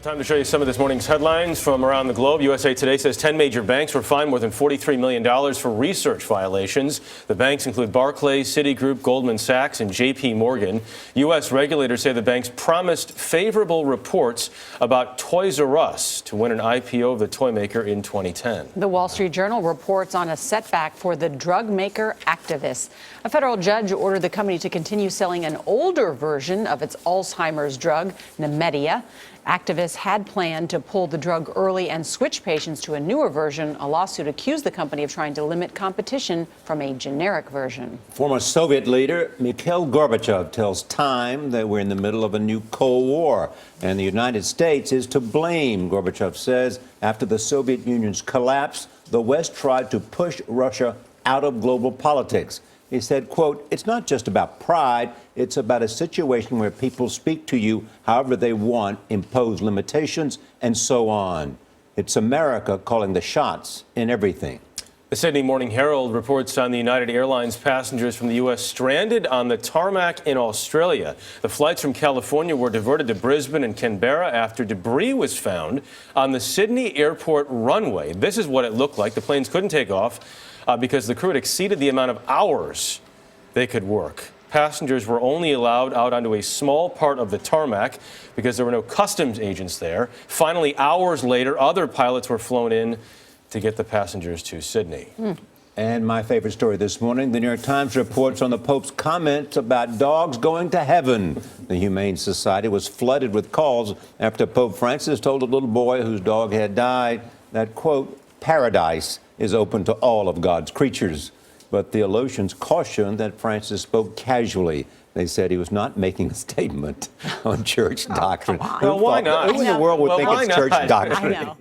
Time to show you some of this morning's headlines from around the globe. USA Today says 10 major banks were fined more than $43 million for research violations. The banks include Barclays, Citigroup, Goldman Sachs, and JP Morgan. U.S. regulators say the banks promised favorable reports about Toys R Us to win an IPO of the toy maker in 2010. The Wall Street Journal reports on a setback for the drug maker Actavis. A federal judge ordered the company to continue selling an older version of its Alzheimer's drug, Nemedia. Actavis had planned to pull the drug early and switch patients to a newer version. A lawsuit accused the company of trying to limit competition from a generic version. Former Soviet leader Mikhail Gorbachev tells Time that we're in the middle of a new Cold War, and the United States is to blame. Gorbachev says after the Soviet Union's collapse, the West tried to push Russia out of global politics. He said, quote, "It's not just about pride, it's about a situation where people speak to you however they want, impose limitations, and so on. It's America calling the shots in everything." The Sydney Morning Herald reports on the United Airlines passengers from the U.S. stranded on the tarmac in Australia. The flights from California were diverted to Brisbane and Canberra after debris was found on the Sydney airport runway. This is what it looked like. The planes couldn't take off because the crew had exceeded the amount of hours they could work. Passengers were only allowed out onto a small part of the tarmac because there were no customs agents there. Finally, hours later, other pilots were flown in to get the passengers to Sydney. And my favorite story this morning, the New York Times reports on the Pope's comments about dogs going to heaven. The Humane Society was flooded with calls after Pope Francis told a little boy whose dog had died that, quote, "paradise is open to all of God's creatures." But theologians cautioned that Francis spoke casually. They said he was not making a statement on church doctrine. Well, why not? Who in the world would think it's church doctrine? I know.